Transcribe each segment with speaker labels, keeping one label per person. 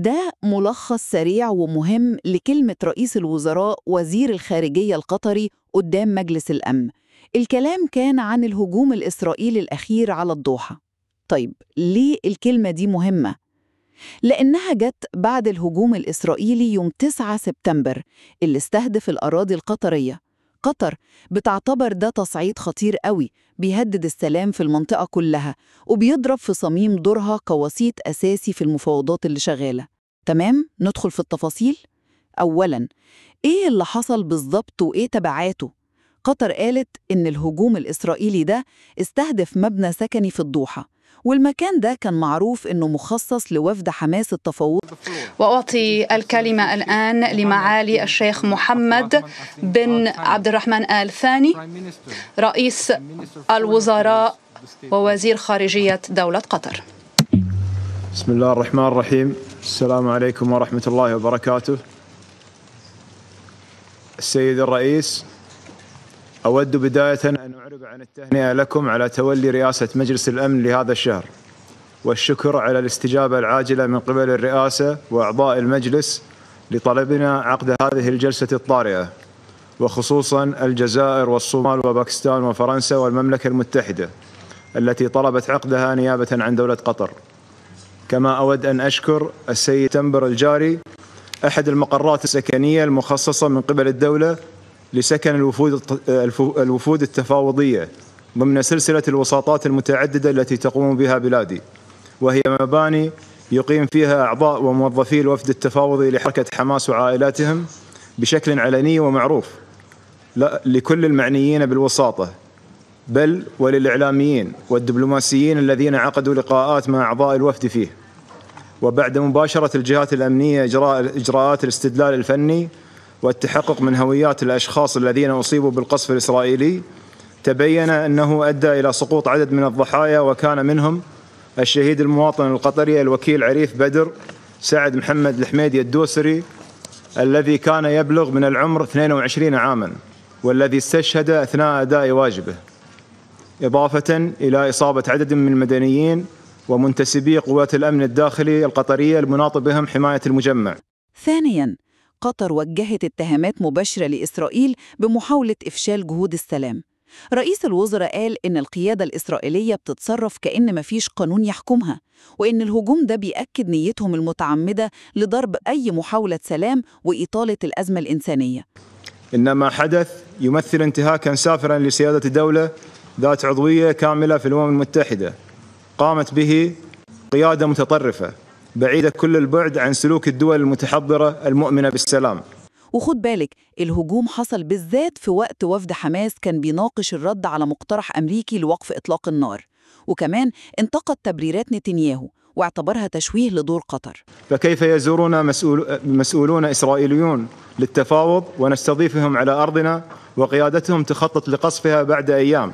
Speaker 1: ده ملخص سريع ومهم لكلمة رئيس الوزراء وزير الخارجية القطري قدام مجلس الأمن. الكلام كان عن الهجوم الإسرائيلي الأخير على الضوحة. طيب ليه الكلمة دي مهمة؟ لأنها جت بعد الهجوم الإسرائيلي يوم 9 سبتمبر اللي استهدف الأراضي القطرية. قطر بتعتبر ده تصعيد خطير قوي بيهدد السلام في المنطقة كلها وبيضرب في صميم دورها كوسيط أساسي في المفاوضات اللي شغالة. تمام؟ ندخل في التفاصيل؟ أولاً، إيه اللي حصل بالضبط وإيه تبعاته؟ قطر قالت إن الهجوم الإسرائيلي ده استهدف مبنى سكني في الضوحة، والمكان ده كان معروف إنه مخصص لوفد حماس التفاوض.
Speaker 2: وأعطي الكلمة الآن لمعالي الشيخ محمد بن عبد الرحمن آل ثاني رئيس الوزراء ووزير خارجية دولة قطر.
Speaker 3: بسم الله الرحمن الرحيم. السلام عليكم ورحمة الله وبركاته. السيد الرئيس، أود بداية أن أعرب عن التهنئة لكم على تولي رئاسة مجلس الأمن لهذا الشهر، والشكر على الاستجابة العاجلة من قبل الرئاسة وأعضاء المجلس لطلبنا عقد هذه الجلسة الطارئة، وخصوصا الجزائر والصومال وباكستان وفرنسا والمملكة المتحدة التي طلبت عقدها نيابة عن دولة قطر. كما أود أن أشكر السيد تنبر الجاري، أحد المقرات السكنية المخصصة من قبل الدولة لسكن الوفود التفاوضية ضمن سلسلة الوساطات المتعددة التي تقوم بها بلادي، وهي مباني يقيم فيها أعضاء وموظفي الوفد التفاوضي لحركة حماس وعائلاتهم بشكل علني ومعروف لكل المعنيين بالوساطة، بل وللإعلاميين والدبلوماسيين الذين عقدوا لقاءات مع أعضاء الوفد فيه. وبعد مباشرة الجهات الأمنية إجراءات الاستدلال الفني والتحقق من هويات الأشخاص الذين أصيبوا بالقصف الإسرائيلي، تبين أنه أدى إلى سقوط عدد من الضحايا، وكان منهم الشهيد المواطن القطري الوكيل عريف بدر سعد محمد الحميدي الدوسري الذي كان يبلغ من العمر 22 عاما، والذي استشهد أثناء أداء واجبه، إضافة إلى إصابة عدد من المدنيين ومنتسبي قوات الأمن الداخلي القطرية المناط بهم حماية المجمع.
Speaker 1: ثانياً، قطر وجهت اتهامات مباشرة لإسرائيل بمحاولة إفشال جهود السلام. رئيس الوزراء قال إن القيادة الإسرائيلية بتتصرف كأن مفيش قانون يحكمها، وإن الهجوم ده بيأكد نيتهم المتعمدة لضرب أي محاولة سلام وإطالة الأزمة الإنسانية.
Speaker 3: إنما حدث يمثل انتهاكاً سافراً لسيادة دولة ذات عضوية كاملة في الأمم المتحدة قامت به قيادة متطرفة بعيدة كل البعد عن سلوك الدول المتحضرة المؤمنة بالسلام.
Speaker 1: وخد بالك، الهجوم حصل بالذات في وقت وفد حماس كان بيناقش الرد على مقترح أمريكي لوقف إطلاق النار، وكمان انتقد تبريرات نتنياهو واعتبرها تشويه لدور قطر.
Speaker 3: فكيف يزورون مسؤولون إسرائيليون للتفاوض ونستضيفهم على أرضنا وقيادتهم تخطط لقصفها بعد أيام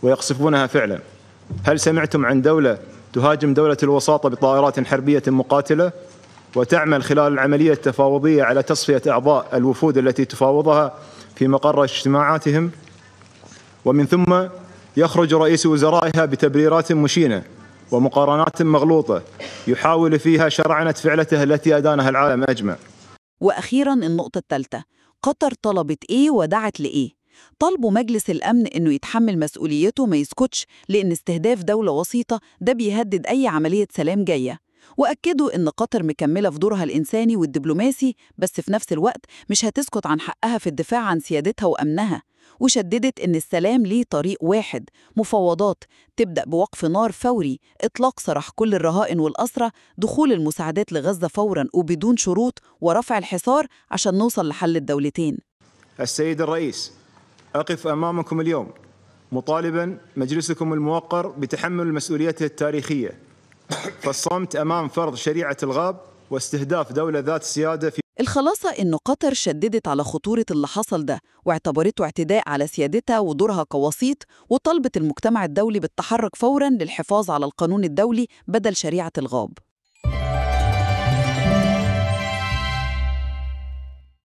Speaker 3: ويقصفونها فعلا؟ هل سمعتم عن دولة تهاجم دولة الوساطة بطائرات حربية مقاتلة وتعمل خلال العملية التفاوضية على تصفية أعضاء الوفود التي تفاوضها في مقر اجتماعاتهم، ومن ثم يخرج رئيس وزرائها بتبريرات مشينة ومقارنات مغلوطة يحاول فيها شرعنة فعلته التي أدانها العالم أجمع؟
Speaker 1: وأخيراً، النقطة الثالثة، قطر طلبت إيه ودعت لإيه؟ طالبوا مجلس الأمن إنه يتحمل مسؤوليته ما يسكتش، لأن استهداف دولة وسيطة ده بيهدد أي عملية سلام جاية، وأكدوا إن قطر مكملة في دورها الإنساني والدبلوماسي، بس في نفس الوقت مش هتسكت عن حقها في الدفاع عن سيادتها وأمنها، وشددت إن السلام ليه طريق واحد: مفاوضات تبدأ بوقف نار فوري، إطلاق سراح كل الرهائن والأسرى، دخول المساعدات لغزة فوراً وبدون شروط، ورفع الحصار عشان نوصل لحل الدولتين.
Speaker 3: السيد الرئيس، أقف أمامكم اليوم مطالباً مجلسكم الموقر بتحمل مسؤوليته التاريخية فالصمت أمام فرض شريعة الغاب واستهداف دولة ذات سيادة في
Speaker 1: الخلاصة إن قطر شددت على خطورة اللي حصل ده واعتبرته اعتداء على سيادتها ودورها كوسيط، وطلبت المجتمع الدولي بالتحرك فوراً للحفاظ على القانون الدولي بدل شريعة الغاب.